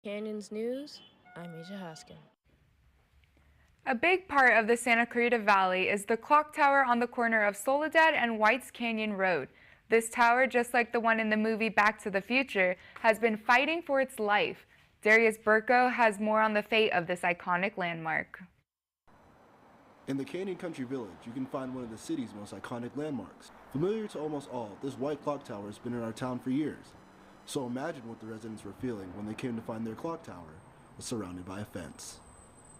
Canyons News, I'm Asia Haskin. A big part of the Santa Clarita Valley is the clock tower on the corner of Soledad and Whites Canyon Road. This tower, just like the one in the movie Back to the Future, has been fighting for its life. Darius Burko has more on the fate of this iconic landmark. In the Canyon Country Village, you can find one of the city's most iconic landmarks. Familiar to almost all, this white clock tower has been in our town for years. So imagine what the residents were feeling when they came to find their clock tower was surrounded by a fence.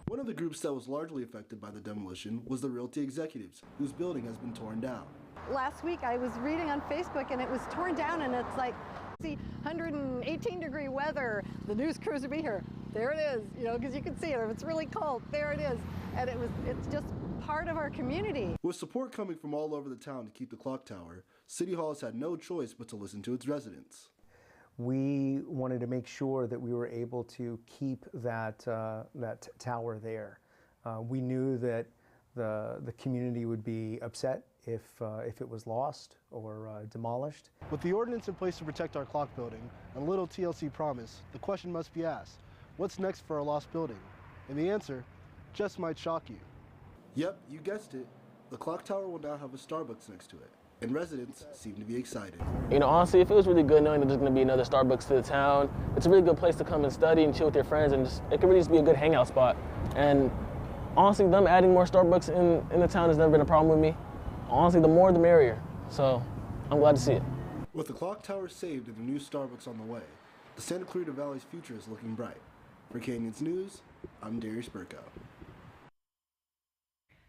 One of the groups that was largely affected by the demolition was the Realty Executives, whose building has been torn down. Last week I was reading on Facebook and it was torn down, and it's like, see, 118-degree weather, the news crews will be here. There it is, because you can see it. If it's really cold, there it is. And it's just part of our community. With support coming from all over the town to keep the clock tower, City Hall has had no choice but to listen to its residents. We wanted to make sure that we were able to keep that tower there. We knew that the community would be upset if it was lost or demolished. With the ordinance in place to protect our clock building and a little TLC promise, the question must be asked, what's next for our lost building? And the answer just might shock you. Yep, you guessed it. The clock tower will now have a Starbucks next to it, and residents seem to be excited. Honestly, it feels really good knowing that there's going to be another Starbucks to the town. It's a really good place to come and study and chill with your friends, and it can really just be a good hangout spot. And honestly, them adding more Starbucks in the town has never been a problem with me. Honestly, the more the merrier. So I'm glad to see it. With the clock tower saved and a new Starbucks on the way, the Santa Clarita Valley's future is looking bright. For Canyons News, I'm Darius Burko.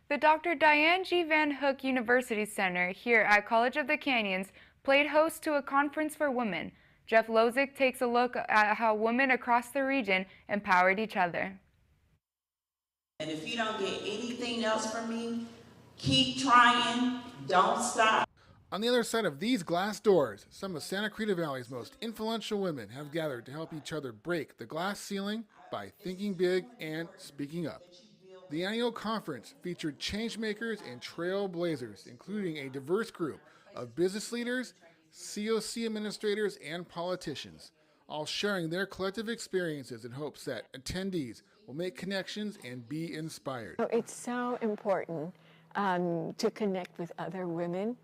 The Dr. Diane G. Van Hook University Center here at College of the Canyons played host to a conference for women. Jeff Lozick takes a look at how women across the region empowered each other. And if you don't get anything else from me, keep trying, don't stop. On the other side of these glass doors, some of Santa Clarita Valley's most influential women have gathered to help each other break the glass ceiling by thinking big and speaking up. The annual conference featured changemakers and trailblazers, including a diverse group of business leaders, COC administrators, and politicians, all sharing their collective experiences in hopes that attendees will make connections and be inspired. It's so important to connect with other women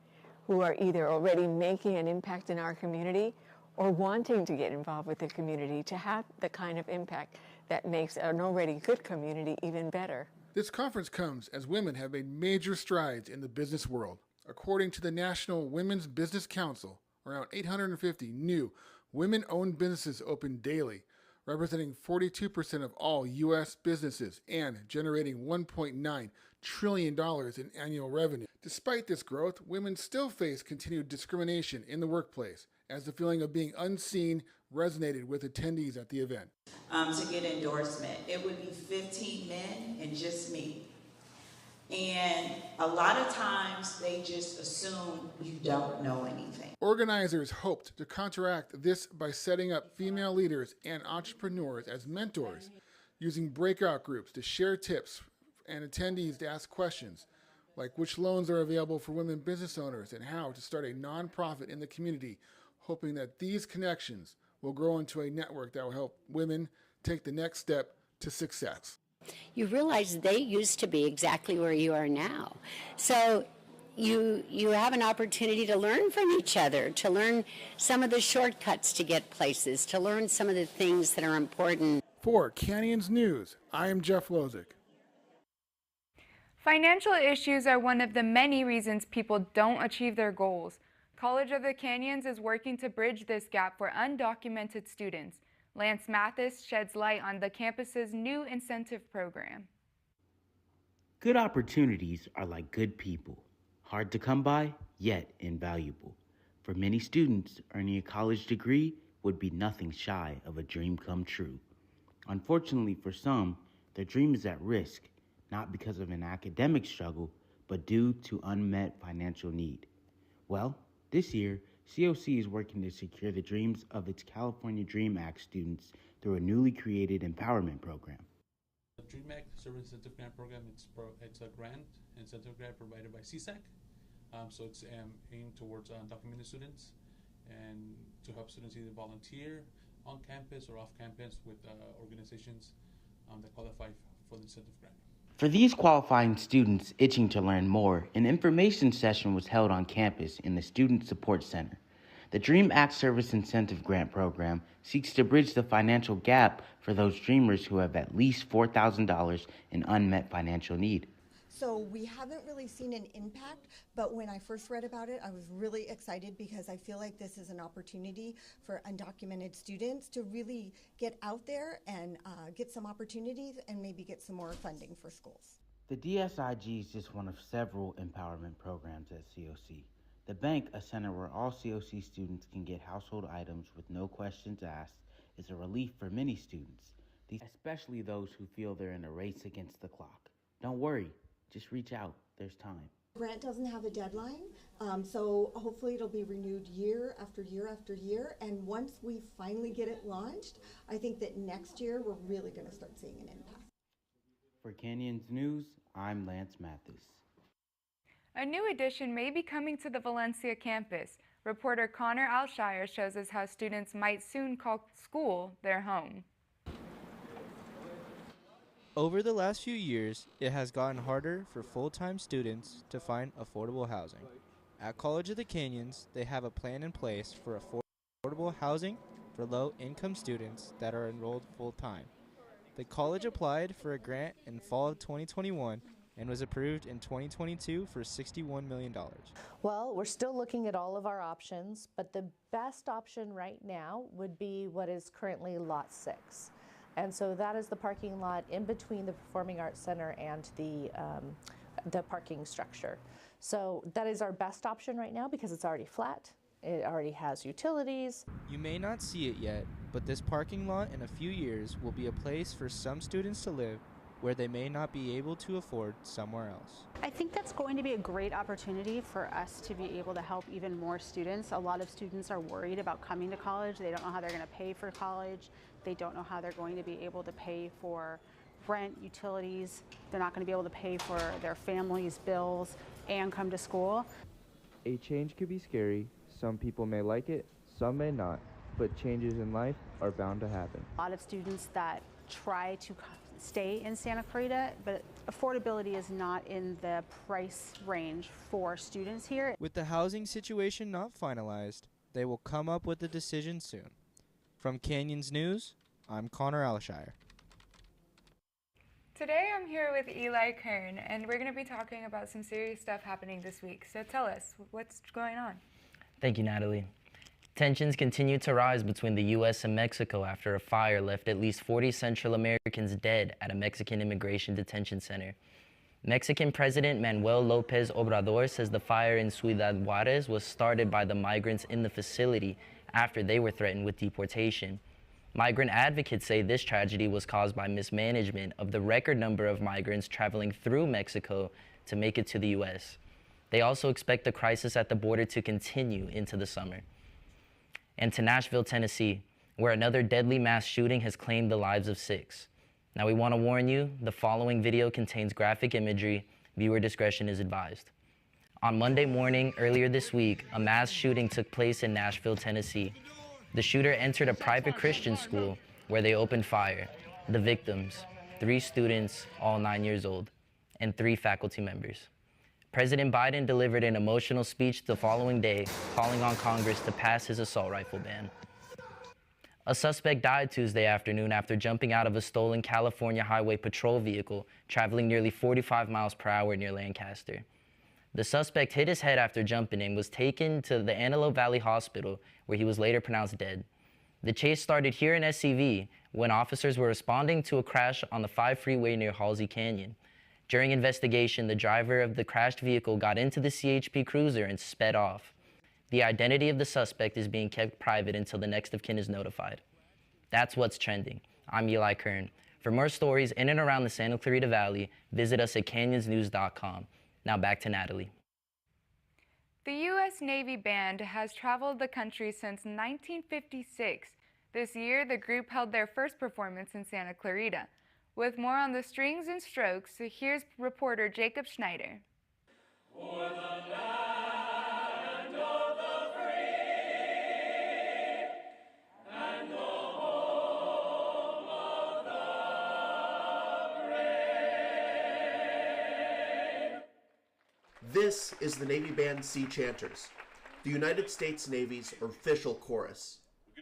who are either already making an impact in our community or wanting to get involved with the community to have the kind of impact that makes an already good community even better. This conference comes as women have made major strides in the business world. According to the National Women's Business Council, around 850 new women-owned businesses open daily, representing 42% of all U.S. businesses and generating $1.9 trillion in annual revenue. Despite this growth, women still face continued discrimination in the workplace, as the feeling of being unseen resonated with attendees at the event. To get endorsement, it would be 15 men and just me. And a lot of times they just assume you don't know anything. Organizers hoped to counteract this by setting up female leaders and entrepreneurs as mentors, using breakout groups to share tips and attendees to ask questions, like which loans are available for women business owners and how to start a nonprofit in the community, hoping that these connections will grow into a network that will help women take the next step to success. You realize they used to be exactly where you are now. So you have an opportunity to learn from each other, to learn some of the shortcuts to get places, to learn some of the things that are important. For Canyons News, I am Jeff Lozick. Financial issues are one of the many reasons people don't achieve their goals. College of the Canyons is working to bridge this gap for undocumented students. Lance Mathis sheds light on the campus's new incentive program. Good opportunities are like good people, hard to come by, yet invaluable. For many students, earning a college degree would be nothing shy of a dream come true. Unfortunately for some, their dream is at risk, not because of an academic struggle, but due to unmet financial need. Well, this year, COC is working to secure the dreams of its California DREAM Act students through a newly created empowerment program. The DREAM Act Service Incentive Grant Program, it's a incentive grant provided by CSAC. So it's aimed towards undocumented students and to help students either volunteer on campus or off campus with organizations that qualify for the incentive grant. For these qualifying students itching to learn more, an information session was held on campus in the Student Support Center. The DREAM Act Service Incentive Grant Program seeks to bridge the financial gap for those dreamers who have at least $4,000 in unmet financial need. So we haven't really seen an impact, but when I first read about it, I was really excited because I feel like this is an opportunity for undocumented students to really get out there and get some opportunities and maybe get some more funding for schools. The DSIG is just one of several empowerment programs at COC. The bank, a center where all COC students can get household items with no questions asked, is a relief for many students, especially those who feel they're in a race against the clock. Don't worry, just reach out, there's time. The grant doesn't have a deadline, so hopefully it'll be renewed year after year after year, and once we finally get it launched, I think that next year we're really going to start seeing an impact. For Canyons News, I'm Lance Mathis. A new addition may be coming to the Valencia campus. Reporter Connor Alshire shows us how students might soon call school their home. Over the last few years, it has gotten harder for full-time students to find affordable housing. At College of the Canyons, they have a plan in place for affordable housing for low-income students that are enrolled full-time. The college applied for a grant in fall of 2021 and was approved in 2022 for $61 million. Well, we're still looking at all of our options, but the best option right now would be what is currently Lot 6. And so that is the parking lot in between the Performing Arts Center and the parking structure. So that is our best option right now because it's already flat. It already has utilities. You may not see it yet, but this parking lot in a few years will be a place for some students to live where they may not be able to afford somewhere else. I think that's going to be a great opportunity for us to be able to help even more students. A lot of students are worried about coming to college. They don't know how they're going to pay for college. They don't know how they're going to be able to pay for rent, utilities. They're not going to be able to pay for their family's bills and come to school. A change could be scary. Some people may like it, some may not, but changes in life are bound to happen. A lot of students that try to stay in Santa Clarita, but affordability is not in the price range for students here. With the housing situation not finalized, they will come up with a decision soon. From Canyons News, I'm Connor Alshire. Today I'm here with Eli Kern, and we're going to be talking about some serious stuff happening this week. So tell us, what's going on? Thank you, Natalie. Tensions continue to rise between the U.S. and Mexico after a fire left at least 40 Central Americans dead at a Mexican immigration detention center. Mexican President Manuel López Obrador says the fire in Ciudad Juárez was started by the migrants in the facility after they were threatened with deportation. Migrant advocates say this tragedy was caused by mismanagement of the record number of migrants traveling through Mexico to make it to the U.S. They also expect the crisis at the border to continue into the summer. And to Nashville, Tennessee, where another deadly mass shooting has claimed the lives of 6. Now we want to warn you, the following video contains graphic imagery. Viewer discretion is advised. On Monday morning, earlier this week, a mass shooting took place in Nashville, Tennessee. The shooter entered a private Christian school where they opened fire. The victims, 3 students, all 9 years old, and 3 faculty members. President Biden delivered an emotional speech the following day, calling on Congress to pass his assault rifle ban. A suspect died Tuesday afternoon after jumping out of a stolen California Highway Patrol vehicle traveling nearly 45 miles per hour near Lancaster. The suspect hit his head after jumping and was taken to the Antelope Valley Hospital, where he was later pronounced dead. The chase started here in SCV when officers were responding to a crash on the 5 freeway near Halsey Canyon. During investigation, the driver of the crashed vehicle got into the CHP Cruiser and sped off. The identity of the suspect is being kept private until the next of kin is notified. That's what's trending. I'm Eli Kern. For more stories in and around the Santa Clarita Valley, visit us at canyonsnews.com. Now back to Natalie. The U.S. Navy Band has traveled the country since 1956. This year, the group held their first performance in Santa Clarita. With more on the strings and strokes, here's reporter Jacob Schneider. For the land of the free and the This is the Navy Band Sea Chanters, the United States Navy's official chorus.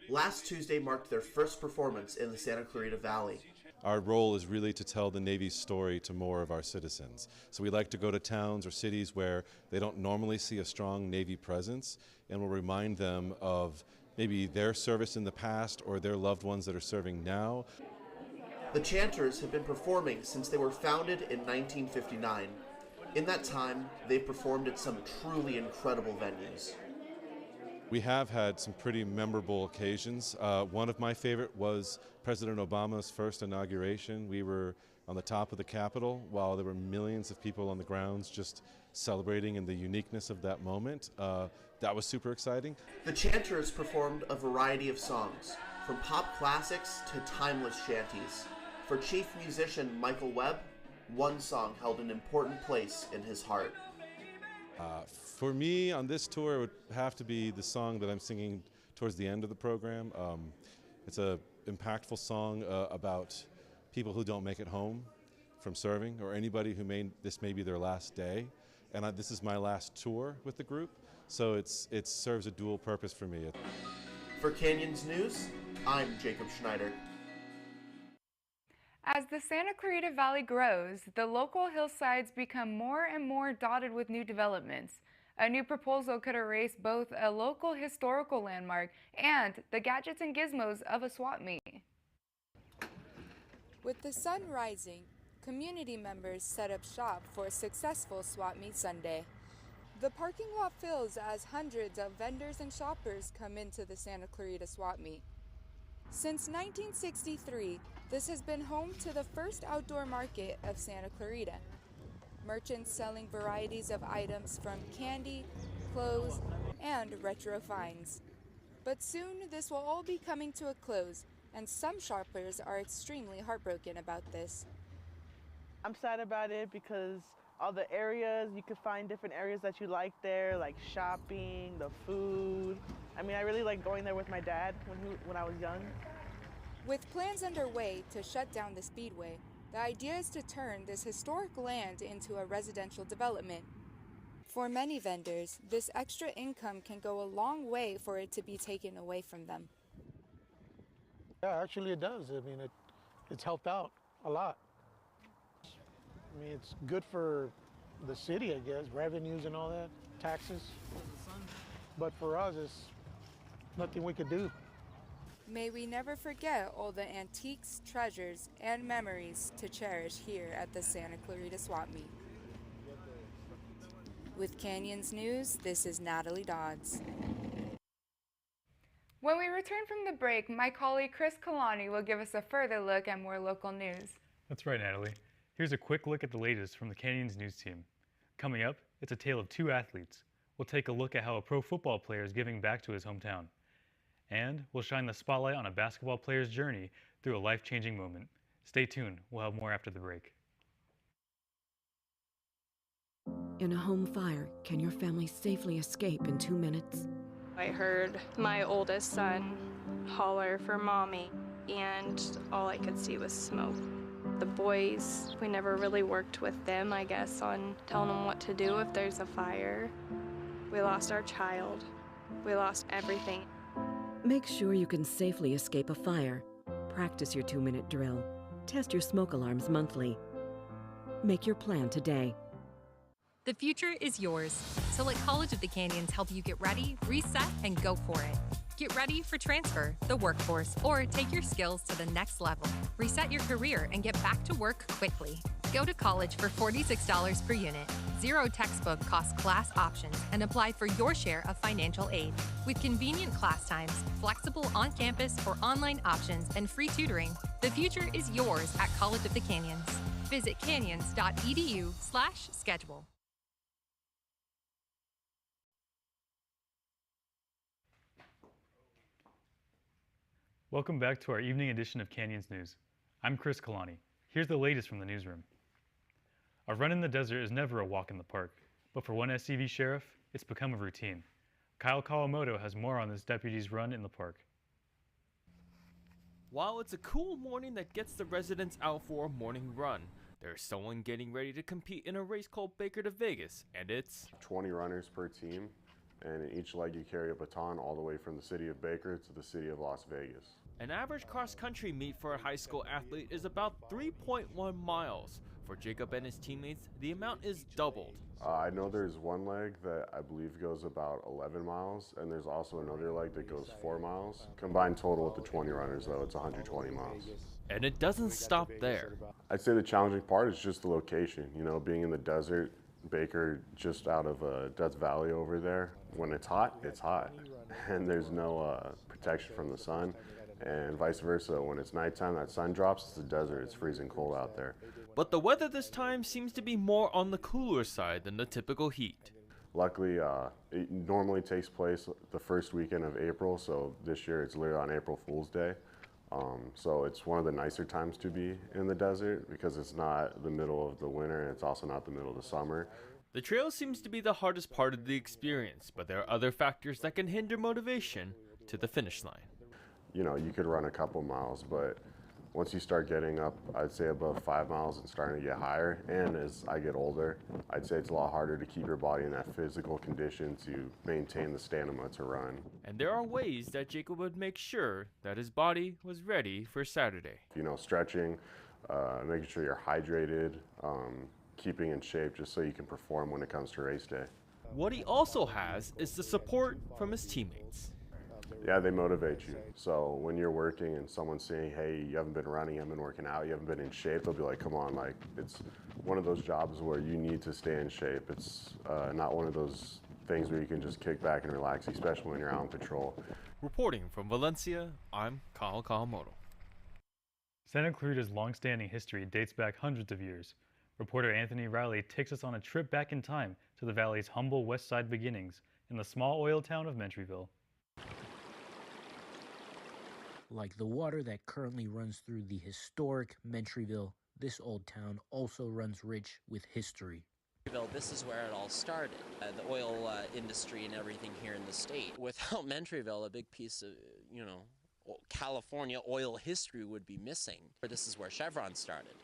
Last Tuesday marked their first performance in the Santa Clarita Valley. Our role is really to tell the Navy's story to more of our citizens. So we like to go to towns or cities where they don't normally see a strong Navy presence, and we'll remind them of maybe their service in the past or their loved ones that are serving now. The Chanters have been performing since they were founded in 1959. In that time, they've performed at some truly incredible venues. We have had some pretty memorable occasions. One of my favorite was President Obama's first inauguration. We were on the top of the Capitol while there were millions of people on the grounds just celebrating in the uniqueness of that moment. That was super exciting. The Chanters performed a variety of songs, from pop classics to timeless shanties. For chief musician Michael Webb, one song held an important place in his heart. For me, on this tour, it would have to be the song that I'm singing towards the end of the program. It's an impactful song about people who don't make it home from serving, or anybody who this may be their last day. And this is my last tour with the group, so it serves a dual purpose for me. For Canyons News, I'm Jacob Schneider. As the Santa Clarita Valley grows, the local hillsides become more and more dotted with new developments. A new proposal could erase both a local historical landmark and the gadgets and gizmos of a swap meet. With the sun rising, community members set up shop for a successful swap meet Sunday. The parking lot fills as hundreds of vendors and shoppers come into the Santa Clarita swap meet. Since 1963, this has been home to the first outdoor market of Santa Clarita. Merchants selling varieties of items from candy, clothes, and retro finds. But soon this will all be coming to a close, and some shoppers are extremely heartbroken about this. I'm sad about it because all the areas, you could find different areas that you like there, like shopping, the food. I mean, I really like going there with my dad when I was young. With plans underway to shut down the Speedway, the idea is to turn this historic land into a residential development. For many vendors, this extra income can go a long way for it to be taken away from them. Yeah, actually it does. I mean, it's helped out a lot. I mean, it's good for the city, I guess, revenues and all that, taxes. But for us, it's nothing we could do. May we never forget all the antiques, treasures, and memories to cherish here at the Santa Clarita Swap Meet. With Canyons News, this is Natalie Dodds. When we return from the break, my colleague Chris Kalani will give us a further look at more local news. That's right, Natalie. Here's a quick look at the latest from the Canyons News team. Coming up, it's a tale of two athletes. We'll take a look at how a pro football player is giving back to his hometown. And we'll shine the spotlight on a basketball player's journey through a life-changing moment. Stay tuned. We'll have more after the break. In a home fire, can your family safely escape in 2 minutes? I heard my oldest son holler for mommy, and all I could see was smoke. The boys, we never really worked with them, I guess, on telling them what to do if there's a fire. We lost our child. We lost everything. Make sure you can safely escape a fire. Practice your 2-minute drill. Test your smoke alarms monthly. Make your plan today. The future is yours, so let College of the Canyons help you get ready, reset, and go for it. Get ready for transfer, the workforce, or take your skills to the next level. Reset your career and get back to work quickly. Go to college for $46 per unit. 0 textbook cost class options and apply for your share of financial aid. With convenient class times, flexible on-campus or online options, and free tutoring, the future is yours at College of the Canyons. Visit canyons.edu/schedule. Welcome back to our evening edition of Canyons News. I'm Chris Kalani. Here's the latest from the newsroom. A run in the desert is never a walk in the park, but for one SCV sheriff, it's become a routine. Kyle Kawamoto has more on this deputy's run in the park. While it's a cool morning that gets the residents out for a morning run, There's someone getting ready to compete in a race called Baker to Vegas, and it's 20 runners per team, and in each leg you carry a baton all the way from the city of Baker to the city of Las Vegas. An average cross-country meet for a high school athlete is about 3.1 miles. For Jacob and his teammates, the amount is doubled. I know there's one leg that I believe goes about 11 miles, and there's also another leg that goes 4 miles. Combined total with the 20 runners, though, it's 120 miles. And it doesn't stop there. I'd say the challenging part is just the location. You know, being in the desert, Baker just out of Death Valley over there. When it's hot, and there's no protection from the sun. And vice versa, when it's nighttime, that sun drops, it's the desert, it's freezing cold out there. But the weather this time seems to be more on the cooler side than the typical heat. Luckily, it normally takes place the first weekend of April, so this year it's literally on April Fool's Day. So it's one of the nicer times to be in the desert because it's not the middle of the winter and it's also not the middle of the summer. The trail seems to be the hardest part of the experience, but there are other factors that can hinder motivation to the finish line. You know, you could run a couple miles, but once you start getting up, I'd say above 5 miles and starting to get higher, and as I get older, I'd say it's a lot harder to keep your body in that physical condition to maintain the stamina to run. And there are ways that Jacob would make sure that his body was ready for Saturday. You know, stretching, making sure you're hydrated, keeping in shape just so you can perform when it comes to race day. What he also has is the support from his teammates. Yeah, they motivate you. So when you're working and someone's saying, hey, you haven't been running, you haven't been working out, you haven't been in shape, they'll be like, come on, like, it's one of those jobs where you need to stay in shape. It's not one of those things where you can just kick back and relax, especially when you're out on patrol. Reporting from Valencia, I'm Kyle Kawamoto. Santa Clarita's long-standing history dates back hundreds of years. Reporter Anthony Riley takes us on a trip back in time to the valley's humble west side beginnings in the small oil town of Mentryville. Like the water that currently runs through the historic Mentryville, this old town also runs rich with history. This is where it all started, the oil industry and everything here in the state. Without Mentryville, a big piece of, California oil history would be missing. This is where Chevron started,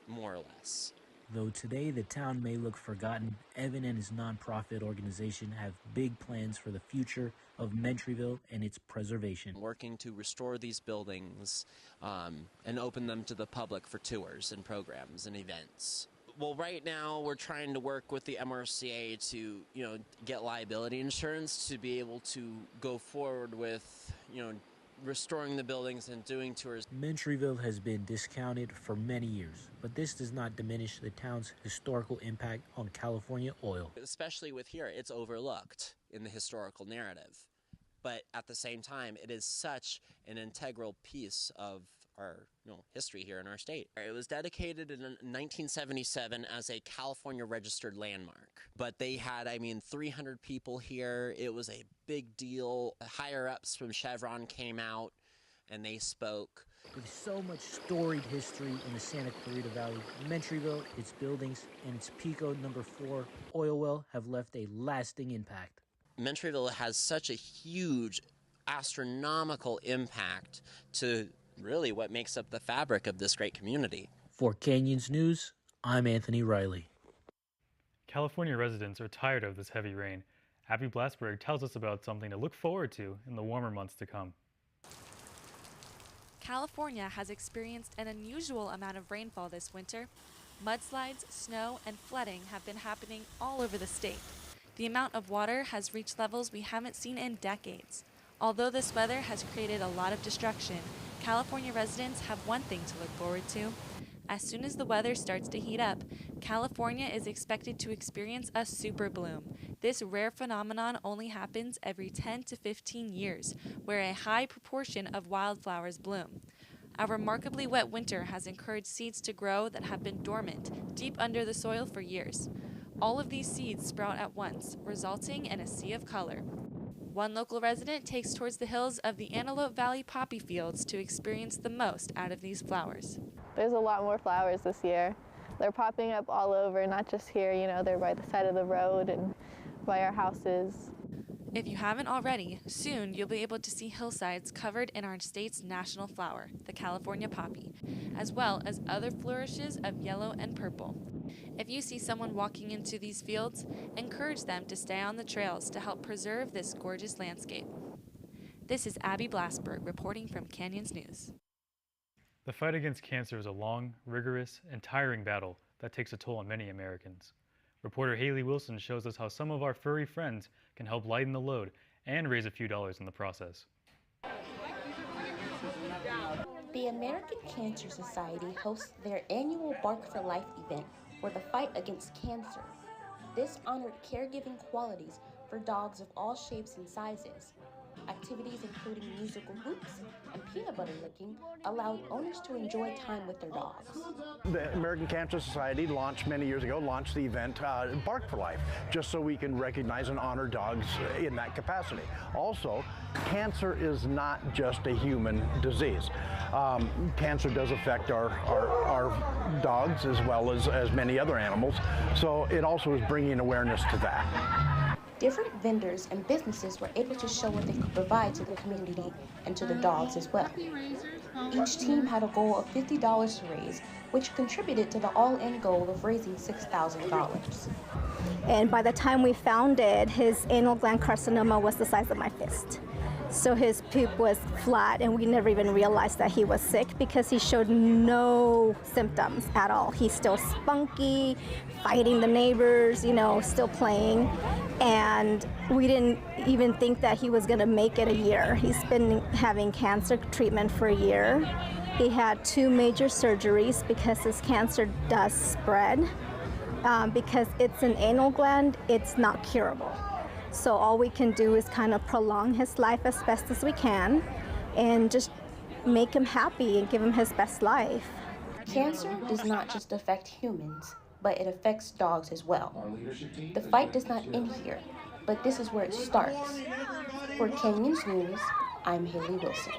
more or less. Though today the town may look forgotten, Evan and his nonprofit organization have big plans for the future of Mentryville and its preservation. Working to restore these buildings and open them to the public for tours and programs and events. Well, right now we're trying to work with the MRCA to, get liability insurance to be able to go forward with, restoring the buildings and doing tours. Mentryville has been discounted for many years, but this does not diminish the town's historical impact on California oil. Especially with here, it's overlooked in the historical narrative. But at the same time, it is such an integral piece of our history here in our state. It was dedicated in 1977 as a California registered landmark. But they had, 300 people here. It was a big deal. Higher-ups from Chevron came out and they spoke. With so much storied history in the Santa Clarita Valley, Mentryville, its buildings, and its Pico No. 4 oil well have left a lasting impact. Mentryville has such a huge, astronomical impact to really what makes up the fabric of this great community. For Canyons News, I'm Anthony Riley. California residents are tired of this heavy rain. Abby Blasberg tells us about something to look forward to in the warmer months to come. California has experienced an unusual amount of rainfall this winter. Mudslides, snow, and flooding have been happening all over the state. The amount of water has reached levels we haven't seen in decades. Although this weather has created a lot of destruction, California residents have one thing to look forward to. As soon as the weather starts to heat up, California is expected to experience a super bloom. This rare phenomenon only happens every 10 to 15 years, where a high proportion of wildflowers bloom. Our remarkably wet winter has encouraged seeds to grow that have been dormant, deep under the soil for years. All of these seeds sprout at once, resulting in a sea of color. One local resident takes towards the hills of the Antelope Valley poppy fields to experience the most out of these flowers. There's a lot more flowers this year. They're popping up all over, not just here, they're by the side of the road and by our houses. If you haven't already, soon you'll be able to see hillsides covered in our state's national flower, the California poppy, as well as other flourishes of yellow and purple. If you see someone walking into these fields, encourage them to stay on the trails to help preserve this gorgeous landscape. This is Abby Blasberg reporting from Canyons News. The fight against cancer is a long, rigorous, and tiring battle that takes a toll on many Americans. Reporter Haley Wilson shows us how some of our furry friends can help lighten the load and raise a few dollars in the process. The American Cancer Society hosts their annual Bark for Life event for the fight against cancer. This honored caregiving qualities for dogs of all shapes and sizes. Activities including musical groups and peanut butter licking allowed owners to enjoy time with their dogs. The American Cancer Society many years ago, launched the event Bark for Life, just so we can recognize and honor dogs in that capacity. Also, cancer is not just a human disease. Cancer does affect our dogs as well as many other animals, so it also is bringing awareness to that. Different vendors and businesses were able to show what they could provide to the community and to the dogs as well. Each team had a goal of $50 to raise, which contributed to the all-in goal of raising $6,000. And by the time we found it, his anal gland carcinoma was the size of my fist. So his poop was flat, and we never even realized that he was sick because he showed no symptoms at all. He's still spunky, fighting the neighbors, still playing. And we didn't even think that he was gonna make it a year. He's been having cancer treatment for a year. He had 2 major surgeries because his cancer does spread. Because it's an anal gland, it's not curable. So all we can do is kind of prolong his life as best as we can and just make him happy and give him his best life. Cancer does not just affect humans, but it affects dogs as well. The fight does not end here, but this is where it starts. For Canyons News, I'm Haley Wilson.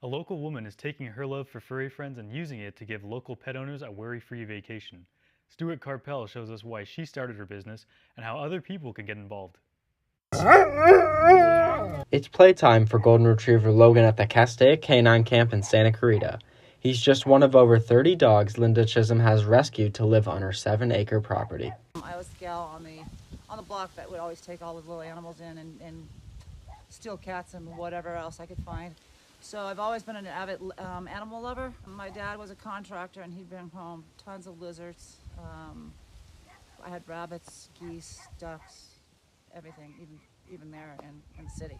A local woman is taking her love for furry friends and using it to give local pet owners a worry-free vacation. Stuart Carpel shows us why she started her business and how other people can get involved. It's playtime for Golden Retriever Logan at the Castaic Canine Camp in Santa Clarita. He's just one of over 30 dogs Linda Chisholm has rescued to live on her 7-acre property. I was a gal on the block that would always take all the little animals in and steal cats and whatever else I could find. So I've always been an avid animal lover. My dad was a contractor and he'd bring home tons of lizards. I had rabbits, geese, ducks, everything, even there in the city.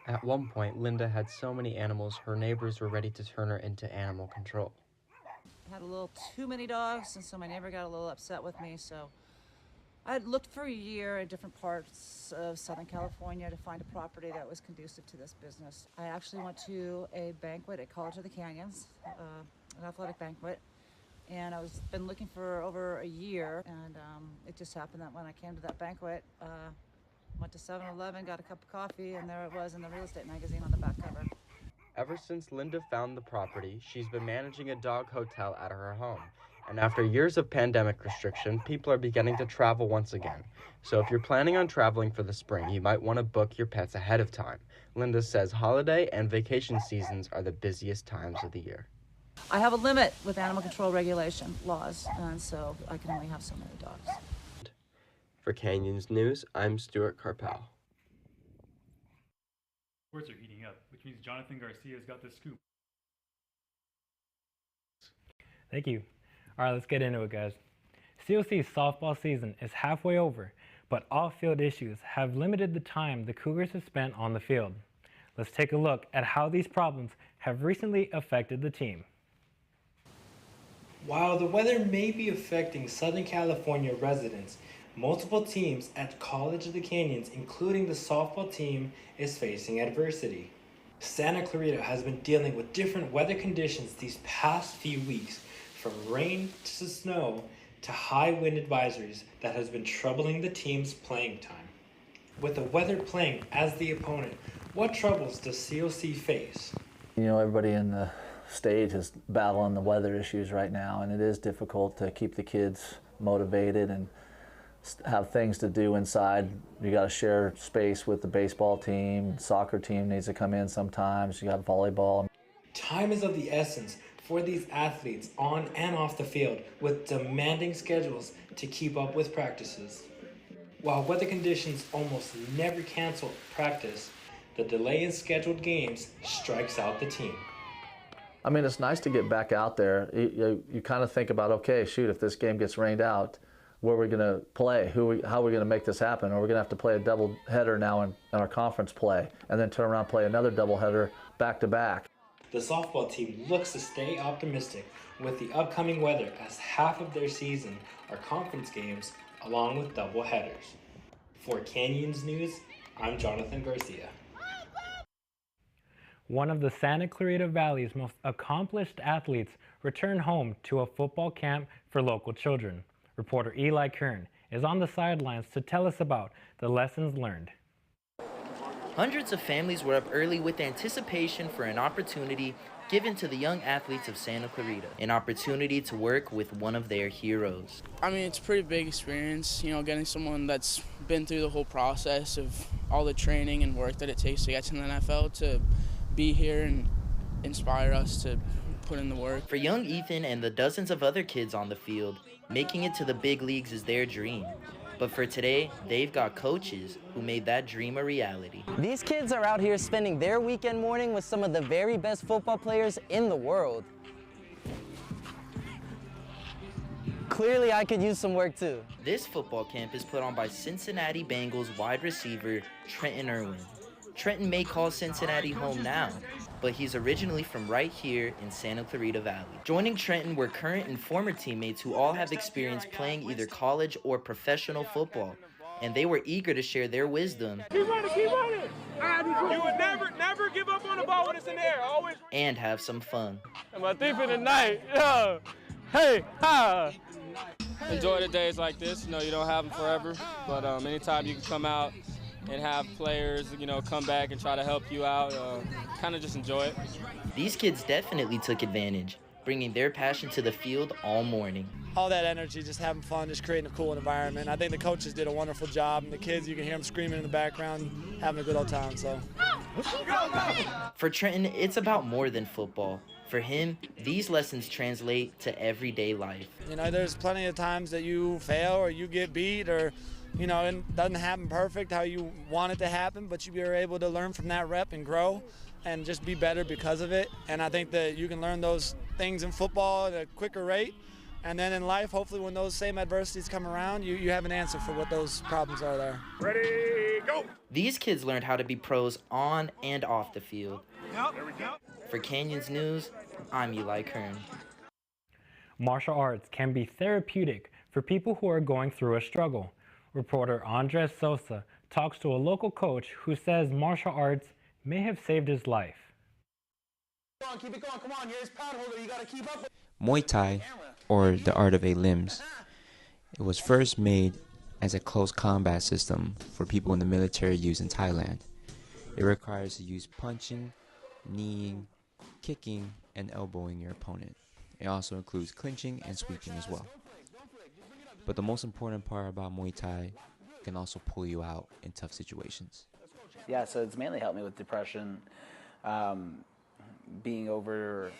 At one point, Linda had so many animals, her neighbors were ready to turn her into animal control. I had a little too many dogs, and so my neighbor got a little upset with me, so I had looked for a year in different parts of Southern California to find a property that was conducive to this business. I actually went to a banquet at College of the Canyons, an athletic banquet, and I was been looking for over a year, and it just happened that when I came to that banquet, went to 7-Eleven, got a cup of coffee, and there it was in the real estate magazine on the back cover. Ever since Linda found the property, she's been managing a dog hotel at her home. And after years of pandemic restriction, people are beginning to travel once again. So if you're planning on traveling for the spring, you might want to book your pets ahead of time. Linda says holiday and vacation seasons are the busiest times of the year. I have a limit with animal control regulation laws, and so I can only have so many dogs. For Canyons News, I'm Stuart Carpel. Sports are heating up, which means Jonathan Garcia's got the scoop. Thank you. All right, let's get into it, guys. COC's softball season is halfway over, but off-field issues have limited the time the Cougars have spent on the field. Let's take a look at how these problems have recently affected the team. While the weather may be affecting Southern California residents, multiple teams at College of the Canyons, including the softball team, is facing adversity. Santa Clarita has been dealing with different weather conditions these past few weeks, from rain to snow to high wind advisories that has been troubling the team's playing time. With the weather playing as the opponent, what troubles does COC face? Everybody in the state is battling the weather issues right now, and it is difficult to keep the kids motivated and have things to do inside. You got to share space with the baseball team. Soccer team needs to come in sometimes. You got volleyball. Time is of the essence for these athletes on and off the field with demanding schedules to keep up with practices. While weather conditions almost never cancel practice, the delay in scheduled games strikes out the team. I mean, it's nice to get back out there. You kind of think about, okay, shoot, if this game gets rained out, where are we going to play? How are we going to make this happen? Or we're going to have to play a double header now in our conference play, and then turn around and play another double header back to back. The softball team looks to stay optimistic with the upcoming weather, as half of their season are conference games along with double headers. For Canyons News, I'm Jonathan Garcia. One of the Santa Clarita Valley's most accomplished athletes returned home to a football camp for local children. Reporter Eli Kern is on the sidelines to tell us about the lessons learned. Hundreds of families were up early with anticipation for an opportunity given to the young athletes of Santa Clarita, an opportunity to work with one of their heroes. I mean, it's a pretty big experience, you know, getting someone that's been through the whole process of all the training and work that it takes to get to the NFL to be here and inspire us to put in the work. For young Ethan and the dozens of other kids on the field, making it to the big leagues is their dream. But for today, they've got coaches who made that dream a reality. These kids are out here spending their weekend morning with some of the very best football players in the world. Clearly, I could use some work too. This football camp is put on by Cincinnati Bengals wide receiver Trenton Irwin. Trenton may call Cincinnati home now, but he's originally from right here in Santa Clarita Valley. Joining Trenton were current and former teammates who all have experience playing either college or professional football, and they were eager to share their wisdom. Keep running, keep running. You would never give up on the ball when it's in the air. Always. And have some fun. My thief in the night. Yeah. Hey, ha. Enjoy the days like this. You know, you don't have them forever, but anytime you can come out and have players, you know, come back and try to help you out, kind of just enjoy it. These kids definitely took advantage, bringing their passion to the field all morning. All that energy, just having fun, just creating a cool environment. I think the coaches did a wonderful job, and the kids, you can hear them screaming in the background, having a good old time, so. For Trenton, it's about more than football. For him, these lessons translate to everyday life. You know, there's plenty of times that you fail or you get beat or, you know, it doesn't happen perfect how you want it to happen, but you are able to learn from that rep and grow and just be better because of it. And I think that you can learn those things in football at a quicker rate. And then in life, hopefully when those same adversities come around, you have an answer for what those problems are there. Ready, go! These kids learned how to be pros on and off the field. Yep. There we go. For Canyons News, I'm Eli Kern. Martial arts can be therapeutic for people who are going through a struggle. Reporter Andres Sosa talks to a local coach who says martial arts may have saved his life. Come on, keep it going. Come on, you're his pad holder. You got to keep up. Muay Thai, or the art of 8 limbs, it was first made as a close combat system for people in the military use in Thailand. It requires to use punching, kneeing, kicking, and elbowing your opponent. It also includes clinching and sweeping as well. But the most important part about Muay Thai can also pull you out in tough situations. Yeah, so it's mainly helped me with depression, being over,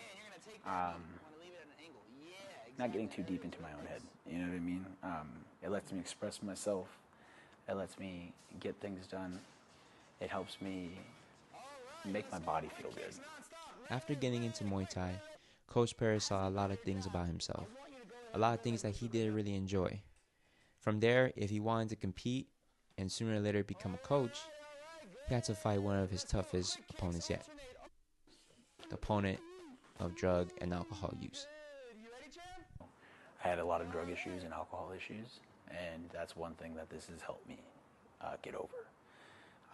not getting too deep into my own head, you know what I mean? It lets me express myself, it lets me get things done, it helps me make my body feel good. After getting into Muay Thai, Coach Perez saw a lot of things about himself. A lot of things that he didn't really enjoy. From there, if he wanted to compete and sooner or later become a coach, he had to fight one of his toughest opponents yet. The opponent of drug and alcohol use. I had a lot of drug issues and alcohol issues, and that's one thing that this has helped me get over.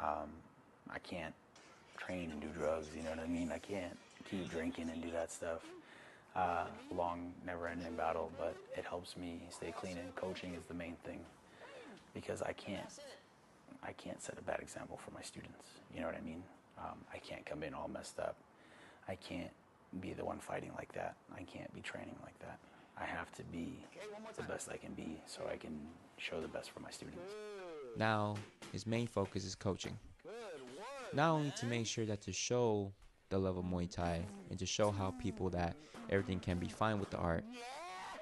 I can't train and do drugs, you know what I mean? I can't keep drinking and do that stuff. Long, never-ending battle, but it helps me stay clean, and coaching is the main thing because I can't set a bad example for my students, you know what I mean? I can't come in all messed up. I can't be the one fighting like that. I can't be training like that. I have to be the best I can be so I can show the best for my students. Now, his main focus is coaching. Not only to make sure that to show the love of Muay Thai and to show how people that everything can be fine with the art,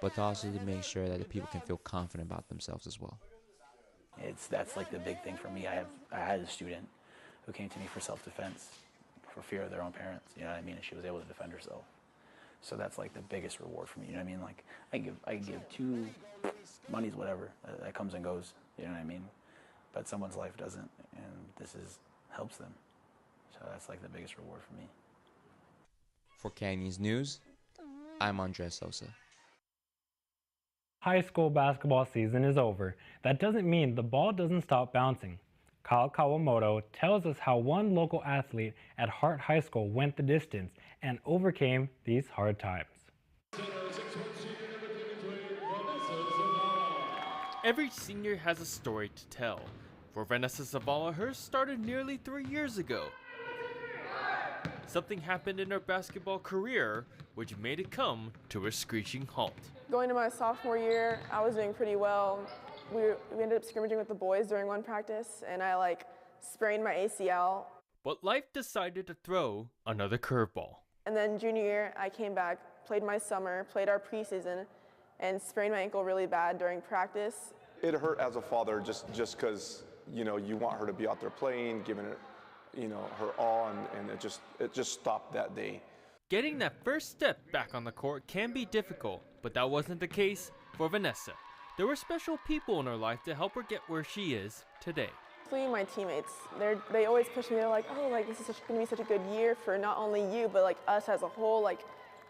but also to make sure that the people can feel confident about themselves as well. That's like the big thing for me. I had a student who came to me for self-defense, for fear of their own parents, you know what I mean? And she was able to defend herself. So that's like the biggest reward for me, you know what I mean? Like I give two money's whatever, that comes and goes, you know what I mean? But someone's life doesn't, and this helps them. So that's like the biggest reward for me. For Canyons News, I'm Andres Sosa. High school basketball season is over. That doesn't mean the ball doesn't stop bouncing. Kyle Kawamoto tells us how one local athlete at Hart High School went the distance and overcame these hard times. Every senior has a story to tell. For Vanessa Zavala, hers started nearly 3 years ago. Something happened in her basketball career which made it come to a screeching halt. Going to my sophomore year, I was doing pretty well. We ended up scrimmaging with the boys during one practice, and I sprained my ACL. But life decided to throw another curveball. And then junior year, I came back, played my summer, played our preseason, and sprained my ankle really bad during practice. It hurt as a father just because, you want her to be out there playing, giving it, her all, and it just stopped that day. Getting that first step back on the court can be difficult, but that wasn't the case for Vanessa. There were special people in her life to help her get where she is today. My teammates, they always push me. They're like, this is going to be such a good year for not only you, but us as a whole.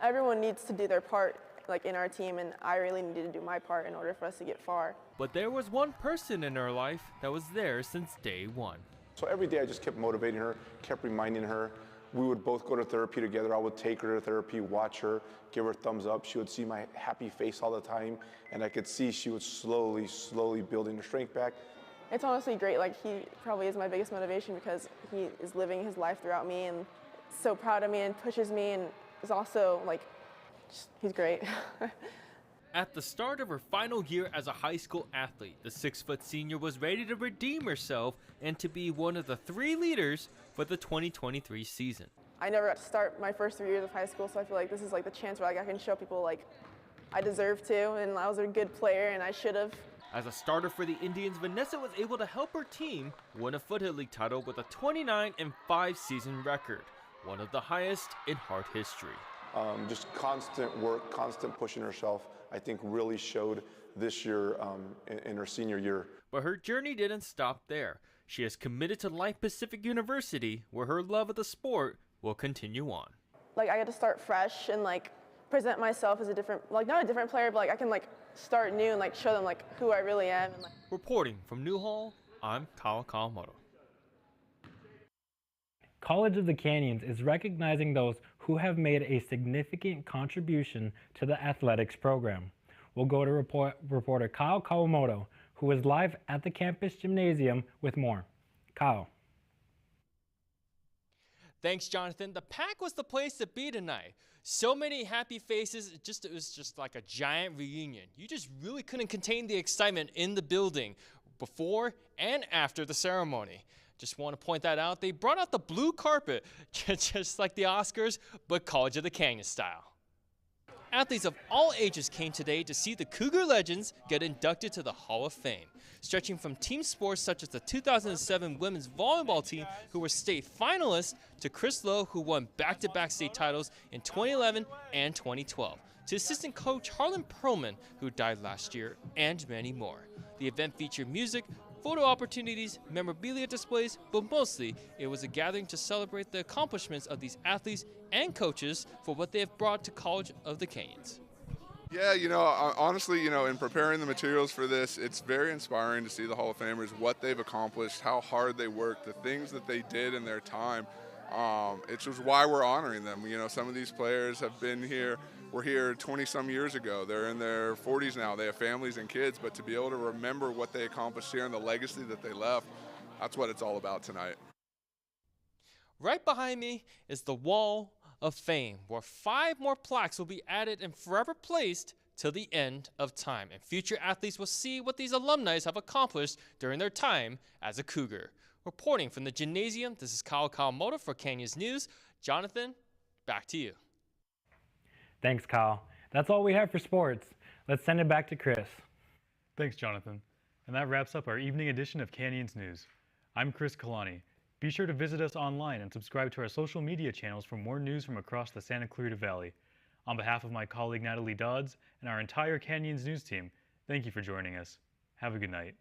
Everyone needs to do their part in our team, and I really needed to do my part in order for us to get far. But there was one person in her life that was there since day one. So every day I just kept motivating her, kept reminding her. We would both go to therapy together. I would take her to therapy, watch her, give her thumbs up. She would see my happy face all the time, and I could see she was slowly building her strength back. It's honestly great. He probably is my biggest motivation because he is living his life throughout me and so proud of me and pushes me, and is also he's great. At the start of her final year as a high school athlete, the 6-foot senior was ready to redeem herself and to be one of the 3 leaders for the 2023 season. I never got to start my first 3 years of high school, so I feel like this is the chance where I can show people I deserve to, and I was a good player and I should have. As a starter for the Indians, Vanessa was able to help her team win a Foothill League title with a 29-5 season record, one of the highest in Hart history. Just constant work, constant pushing herself, I think really showed this year in her senior year. But her journey didn't stop there. She is committed to Life Pacific University, where her love of the sport will continue on. I got to start fresh and present myself as a different, not a different player, but I can start new and show them who I really am. And, Reporting from Newhall, I'm Kyle Kawamoto. College of the Canyons is recognizing those who have made a significant contribution to the athletics program. We'll go to reporter Kyle Kawamoto, who is live at the campus gymnasium with more. Kyle. Thanks, Jonathan. The PAC was the place to be tonight. So many happy faces. It was just like a giant reunion. You just really couldn't contain the excitement in the building before and after the ceremony. Just want to point that out. They brought out the blue carpet, just like the Oscars, but College of the Canyon style. Athletes of all ages came today to see the Cougar legends get inducted to the Hall of Fame, stretching from team sports such as the 2007 women's volleyball team, who were state finalists, to Chris Lowe, who won back-to-back state titles in 2011 and 2012, to assistant coach Harlan Perlman, who died last year, and many more. The event featured music, photo opportunities, memorabilia displays, but mostly it was a gathering to celebrate the accomplishments of these athletes and coaches for what they have brought to College of the Canyons. Yeah, honestly, in preparing the materials for this, it's very inspiring to see the Hall of Famers, what they've accomplished, how hard they worked, the things that they did in their time. It's just why we're honoring them. Some of these players have been here. Were here 20-some years ago. They're in their 40s now. They have families and kids, but to be able to remember what they accomplished here and the legacy that they left, that's what it's all about tonight. Right behind me is the Wall of Fame, where 5 more plaques will be added and forever placed till the end of time, and future athletes will see what these alumni have accomplished during their time as a Cougar. Reporting from the gymnasium, this is Kyle Kawamoto for Canyons News. Jonathan, back to you. Thanks, Kyle. That's all we have for sports. Let's send it back to Chris. Thanks, Jonathan. And that wraps up our evening edition of Canyons News. I'm Chris Kalani. Be sure to visit us online and subscribe to our social media channels for more news from across the Santa Clarita Valley. On behalf of my colleague Natalie Dodds and our entire Canyons News team, thank you for joining us. Have a good night.